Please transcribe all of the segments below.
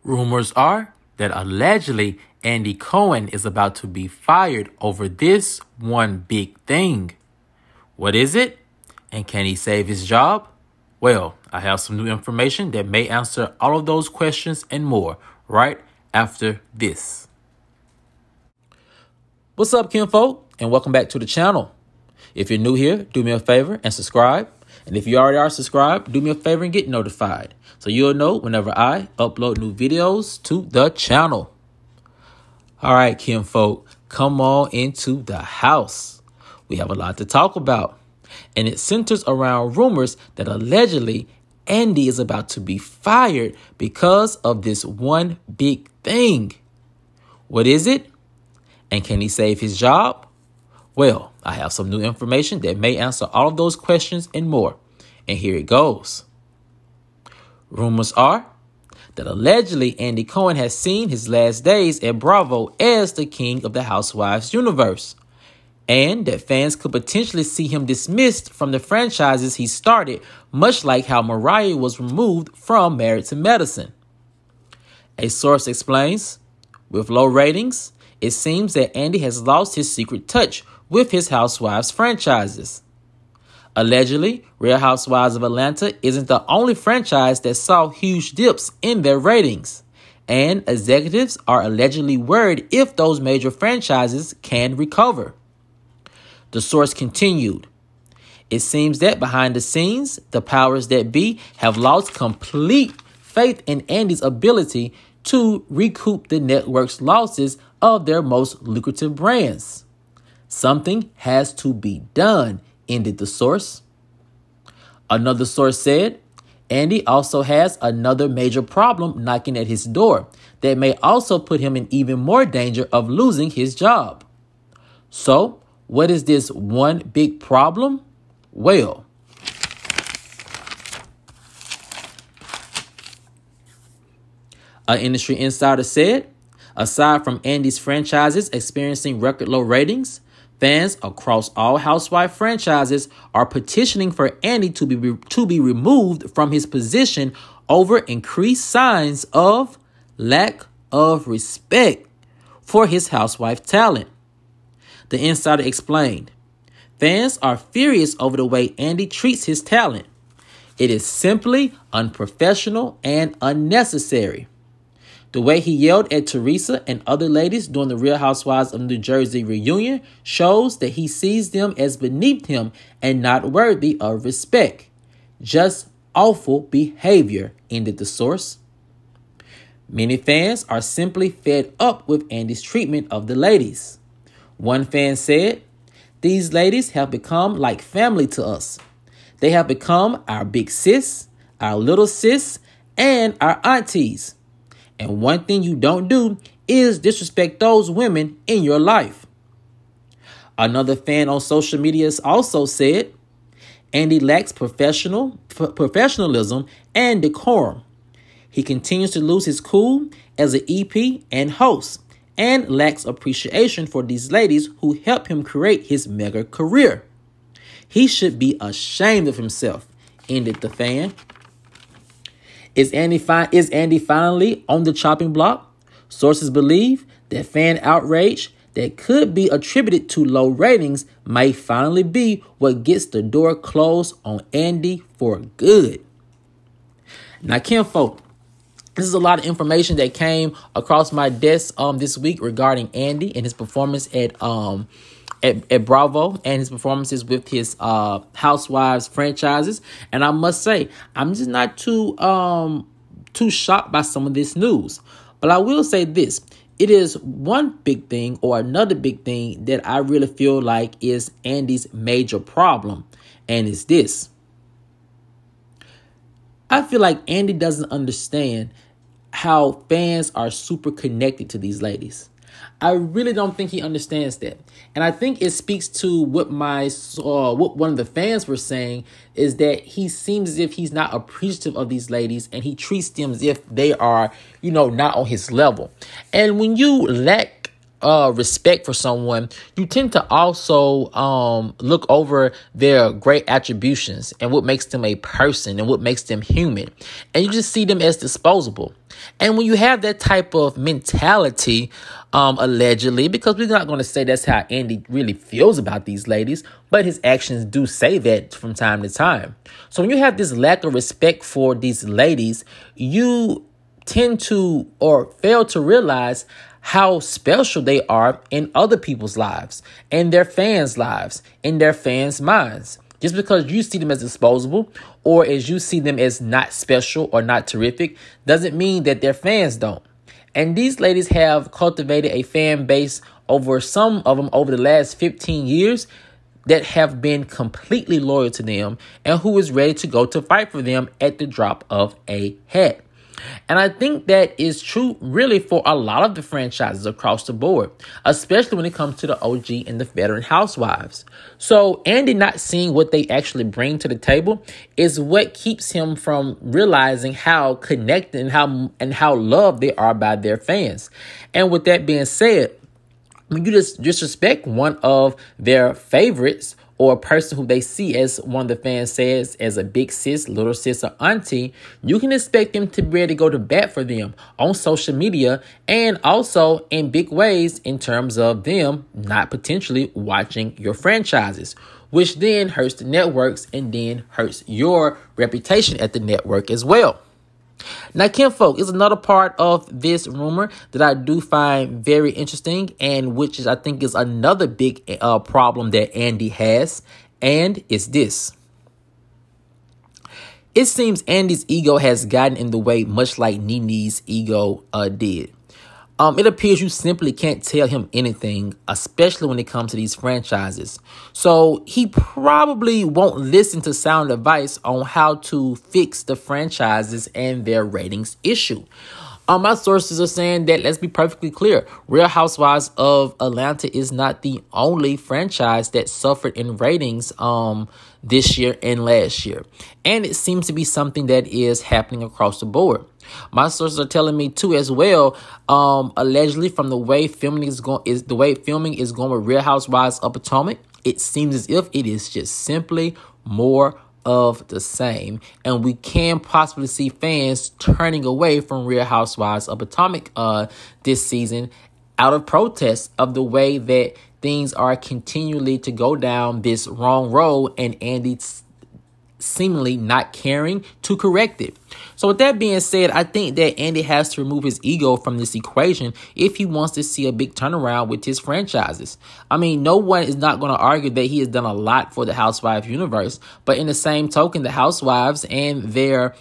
Rumors are that allegedly Andy Cohen is about to be fired over this one big thing. What is it? And can he save his job? Well, I have some new information that may answer all of those questions and more right after this. What's up, kinfolk? And welcome back to the channel. If you're new here, do me a favor and subscribe. And if you already are subscribed, do me a favor and get notified, so you'll know whenever I upload new videos to the channel. All right, kinfolk, come on into the house. We have a lot to talk about, and it centers around rumors that allegedly Andy is about to be fired because of this one big thing. What is it? And can he save his job? Well, I have some new information that may answer all of those questions and more. And here it goes. Rumors are that allegedly Andy Cohen has seen his last days at Bravo as the king of the Housewives universe, and that fans could potentially see him dismissed from the franchises he started, much like how Mariah was removed from Married to Medicine. A source explains, with low ratings, it seems that Andy has lost his secret touch with his Housewives franchises. Allegedly, Real Housewives of Atlanta isn't the only franchise that saw huge dips in their ratings, and executives are allegedly worried if those major franchises can recover. The source continued, it seems that behind the scenes, the powers that be have lost complete faith in Andy's ability to recoup the network's losses of their most lucrative brands. Something has to be done, ended the source. Another source said, Andy also has another major problem knocking at his door that may also put him in even more danger of losing his job. So, what is this one big problem? Well, an industry insider said, aside from Andy's franchises experiencing record low ratings, fans across all housewife franchises are petitioning for Andy to be removed from his position over increased signs of lack of respect for his housewife talent. The insider explained, fans are furious over the way Andy treats his talent. It is simply unprofessional and unnecessary. The way he yelled at Teresa and other ladies during the Real Housewives of New Jersey reunion shows that he sees them as beneath him and not worthy of respect. Just awful behavior, ended the source. Many fans are simply fed up with Andy's treatment of the ladies. One fan said, these ladies have become like family to us. They have become our big sis, our little sis, and our aunties. And one thing you don't do is disrespect those women in your life. Another fan on social media also said, Andy lacks professionalism and decorum. He continues to lose his cool as an EP and host, and lacks appreciation for these ladies who helped him create his mega career. He should be ashamed of himself, ended the fan. Is Andy finally on the chopping block? Sources believe that fan outrage that could be attributed to low ratings may finally be what gets the door closed on Andy for good. Now, kinfolk, this is a lot of information that came across my desk this week regarding Andy and his performance at Bravo and his performances with his Housewives franchises. And I must say, I'm just not too shocked by some of this news. But I will say this. It is one big thing or another big thing that I really feel like is Andy's major problem. And it's this. I feel like Andy doesn't understand how fans are super connected to these ladies. I really don't think he understands that. And I think it speaks to what one of the fans were saying, is that he seems as if he's not appreciative of these ladies and he treats them as if they are, not on his level. And when you lack respect for someone, you tend to also look over their great attributions and what makes them a person and what makes them human. And you just see them as disposable. And when you have that type of mentality, allegedly, because we're not going to say that's how Andy really feels about these ladies, but his actions do say that from time to time. So when you have this lack of respect for these ladies, you tend to or fail to realize how special they are in other people's lives, in their fans' lives, in their fans' minds. Just because you see them as disposable or as you see them as not special or not terrific doesn't mean that their fans don't. And these ladies have cultivated a fan base over some of them over the last 15 years that have been completely loyal to them and who is ready to go to fight for them at the drop of a hat. And I think that is true really for a lot of the franchises across the board, especially when it comes to the OG and the veteran housewives. So Andy not seeing what they actually bring to the table is what keeps him from realizing how connected and how loved they are by their fans. And with that being said, when you just disrespect one of their favorites or a person who they see, as one of the fans says, as a big sis, little sis, or auntie, you can expect them to be able to go to bat for them on social media and also in big ways in terms of them not potentially watching your franchises, which then hurts the networks and then hurts your reputation at the network as well. Now, kinfolk, is another part of this rumor that I do find very interesting, and which is, I think, is another big problem that Andy has, and it's this. It seems Andy's ego has gotten in the way, much like Nene's ego did. It appears you simply can't tell him anything, especially when it comes to these franchises. So he probably won't listen to sound advice on how to fix the franchises and their ratings issue. My sources are saying that, let's be perfectly clear, Real Housewives of Atlanta is not the only franchise that suffered in ratings this year and last year. And it seems to be something that is happening across the board. My sources are telling me too as well, allegedly from the way filming is going with Real Housewives of Potomac, it seems as if it is just simply more of the same, and we can possibly see fans turning away from Real Housewives of Potomac this season out of protest of the way that things are continually to go down this wrong road, and Andy seemingly not caring to correct it. So with that being said, I think that Andy has to remove his ego from this equation if he wants to see a big turnaround with his franchises. I mean, no one is not going to argue that he has done a lot for the Housewives universe, but in the same token, the Housewives and their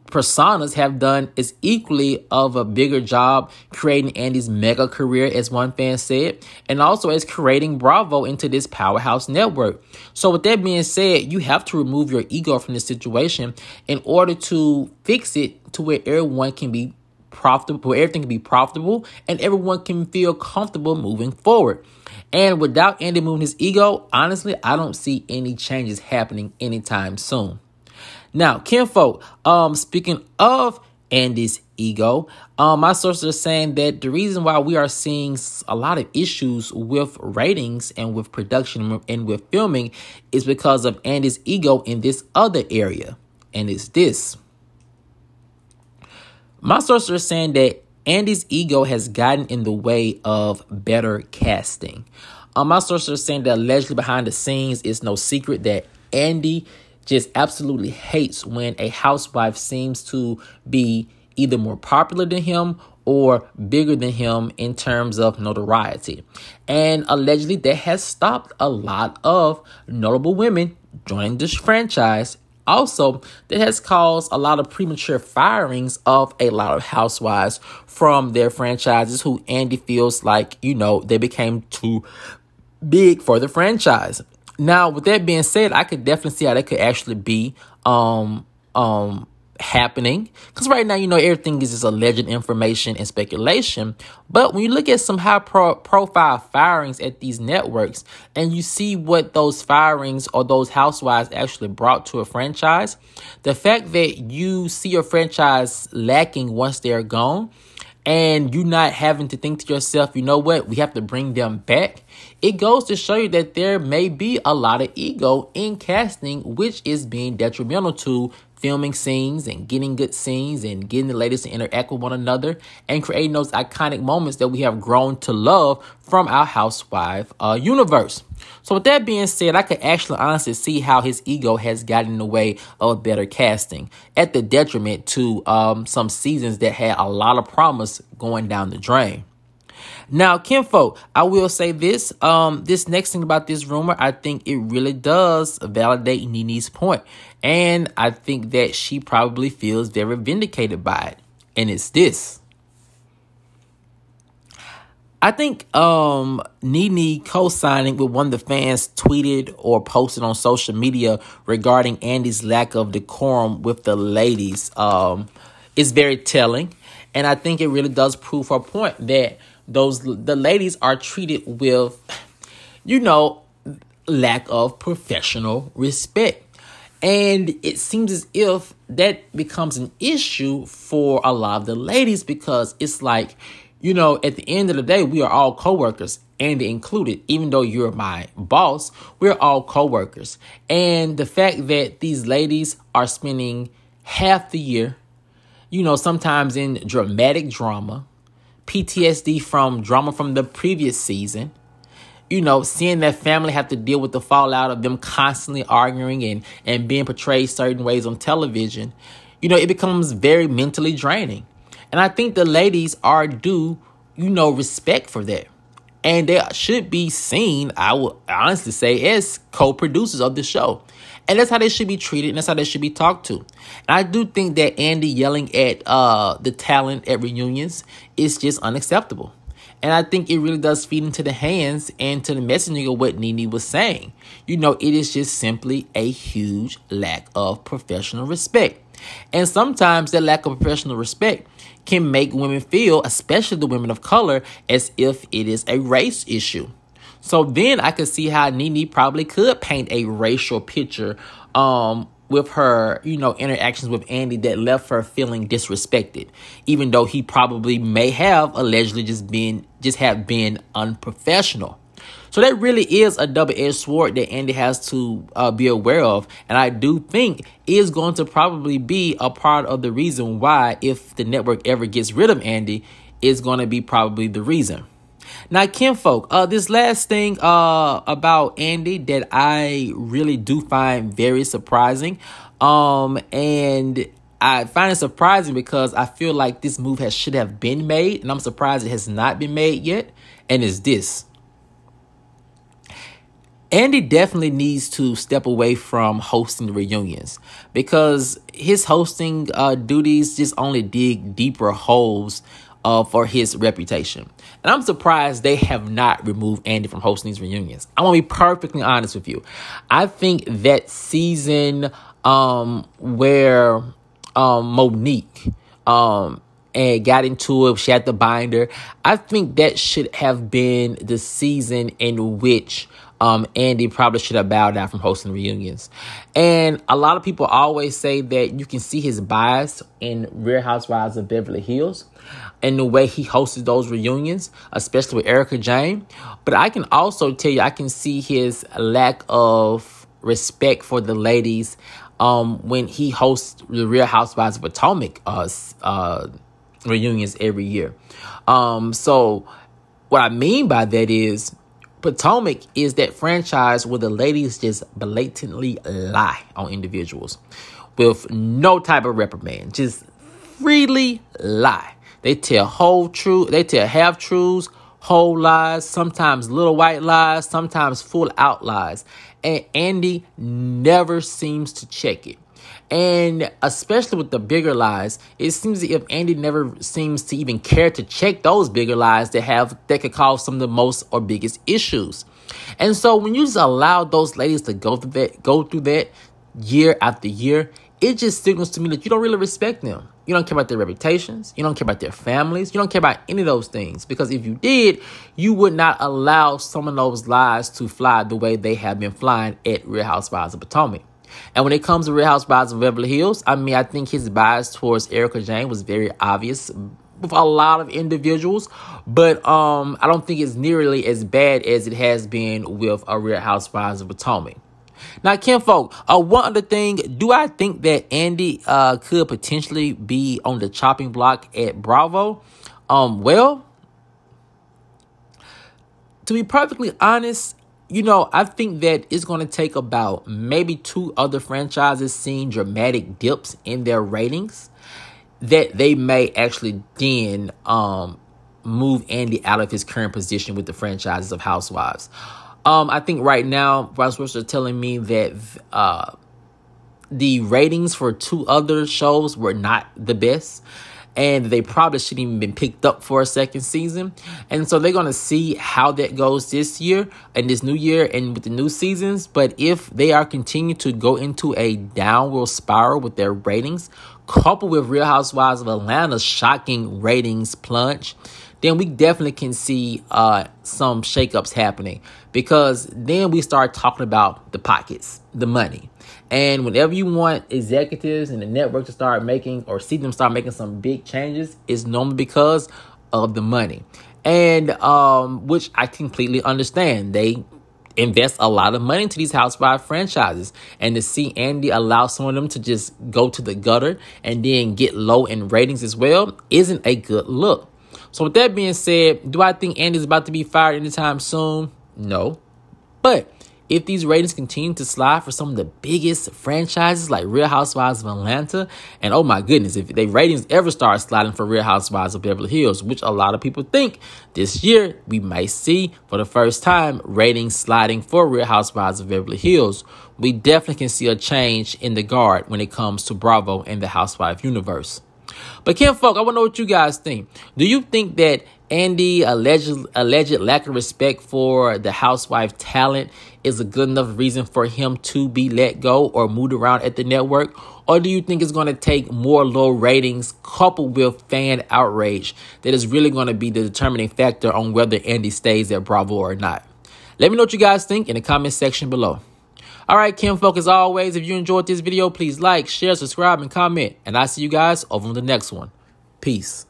personas have done is equally of a bigger job creating Andy's mega career, as one fan said, and also as creating Bravo into this powerhouse network. So with that being said, you have to remove your ego from this situation in order to fix it to where everyone can be profitable, where everything can be profitable and everyone can feel comfortable moving forward. And without Andy moving his ego, honestly, I don't see any changes happening anytime soon. Now, kinfolk, speaking of Andy's ego, my sources are saying that the reason why we are seeing a lot of issues with ratings and with production and with filming is because of Andy's ego in this other area. And it's this. My sources are saying that Andy's ego has gotten in the way of better casting. My sources are saying that allegedly behind the scenes, it's no secret that Andy just absolutely hates when a housewife seems to be either more popular than him or bigger than him in terms of notoriety. And allegedly that has stopped a lot of notable women joining this franchise. Also, that has caused a lot of premature firings of a lot of housewives from their franchises who Andy feels like, they became too big for the franchise. Now, with that being said, I could definitely see how that could actually be happening. Because right now, everything is just alleged information and speculation. But when you look at some high-profile firings at these networks and you see what those firings or those housewives actually brought to a franchise, the fact that you see your franchise lacking once they're gone and you not having to think to yourself, you know what, we have to bring them back. It goes to show you that there may be a lot of ego in casting, which is being detrimental to filming scenes and getting good scenes and getting the ladies to interact with one another and creating those iconic moments that we have grown to love from our housewife universe. So with that being said, I could actually honestly see how his ego has gotten in the way of better casting at the detriment to some seasons that had a lot of promise going down the drain. Now, kinfolk, I will say this. This next thing about this rumor, I think it really does validate Nene's point. And I think that she probably feels very vindicated by it. And it's this. I think Nene co-signing with one of the fans tweeted or posted on social media regarding Andy's lack of decorum with the ladies is very telling. And I think it really does prove her point that the ladies are treated with, lack of professional respect. And it seems as if that becomes an issue for a lot of the ladies because it's like, at the end of the day, we are all coworkers, Andy included. Even though you're my boss, we're all coworkers. And the fact that these ladies are spending half the year, sometimes in dramatic drama, PTSD from drama from the previous season, seeing their family have to deal with the fallout of them constantly arguing and being portrayed certain ways on television, it becomes very mentally draining. And I think the ladies are due, respect for that. And they should be seen, I would honestly say, as co-producers of the show. And that's how they should be treated, and that's how they should be talked to. And I do think that Andy yelling at the talent at reunions is just unacceptable. And I think it really does feed into the hands and to the messaging of what Nene was saying. It is just simply a huge lack of professional respect. And sometimes that lack of professional respect can make women feel, especially the women of color, as if it is a race issue. So then I could see how Nene probably could paint a racial picture with her, interactions with Andy that left her feeling disrespected, even though he probably may have allegedly just have been unprofessional. So that really is a double-edged sword that Andy has to be aware of. And I do think is going to probably be a part of the reason why, if the network ever gets rid of Andy, is going to be probably the reason. Now, kinfolk, this last thing about Andy that I really do find very surprising. And I find it surprising because I feel like this move should have been made. And I'm surprised it has not been made yet. And it's this. Andy definitely needs to step away from hosting the reunions because his hosting duties just only dig deeper holes for his reputation. And I'm surprised they have not removed Andy from hosting these reunions. I want to be perfectly honest with you. I think that season where Monique and got into it, she had the binder, I think that should have been the season in which Andy probably should have bowed out from hosting reunions. And a lot of people always say that you can see his bias in Real Housewives of Beverly Hills and the way he hosted those reunions, especially with Erica Jane. But I can also tell you, I can see his lack of respect for the ladies when he hosts the Real Housewives of Potomac reunions every year. So what I mean by that is, Potomac is that franchise where the ladies just blatantly lie on individuals with no type of reprimand, just freely lie. They tell half truths, whole lies, sometimes little white lies, sometimes full out lies. And Andy never seems to check it. And especially with the bigger lies, it seems as if Andy never seems to even care to check those bigger lies that could cause some of the most or biggest issues. And so when you just allow those ladies to go through that year after year, it just signals to me that you don't really respect them. You don't care about their reputations. You don't care about their families. You don't care about any of those things. Because if you did, you would not allow some of those lies to fly the way they have been flying at Real Housewives of Potomac. And when it comes to Real Housewives of Beverly Hills, I think his bias towards Erica Jane was very obvious with a lot of individuals, but I don't think it's nearly as bad as it has been with a Real Housewives of Potomac. Now, kinfolk, one other thing, do I think that Andy could potentially be on the chopping block at Bravo? Well, to be perfectly honest, you know, I think that it's going to take about maybe 2 other franchises seeing dramatic dips in their ratings that they may actually then move Andy out of his current position with the franchises of Housewives. I think right now, Vice Versa are telling me that the ratings for 2 other shows were not the best, and they probably shouldn't even been picked up for a second season. And so they're going to see how that goes this year and this new year and with the new seasons. But if they are continuing to go into a downward spiral with their ratings, coupled with Real Housewives of Atlanta's shocking ratings plunge, then we definitely can see some shakeups happening, because then we start talking about the pockets, the money. And whenever you want executives and the network to start making or see them start making some big changes, it's normally because of the money. And which I completely understand. They invest a lot of money into these Housewives franchises. And to see Andy allow some of them to just go to the gutter and then get low in ratings as well isn't a good look. So with that being said, do I think Andy's about to be fired anytime soon? No. But if these ratings continue to slide for some of the biggest franchises like Real Housewives of Atlanta, and oh my goodness, if the ratings ever start sliding for Real Housewives of Beverly Hills, which a lot of people think this year we might see for the first time ratings sliding for Real Housewives of Beverly Hills, we definitely can see a change in the guard when it comes to Bravo and the Housewife universe. But kinfolk, I want to know what you guys think. Do you think that Andy alleged lack of respect for the housewife talent is a good enough reason for him to be let go or moved around at the network? Or do you think it's going to take more low ratings coupled with fan outrage that is really going to be the determining factor on whether Andy stays at Bravo or not? Let me know what you guys think in the comment section below. All right, kinfolk, as always, if you enjoyed this video, please like, share, subscribe, and comment. And I'll see you guys over on the next one. Peace.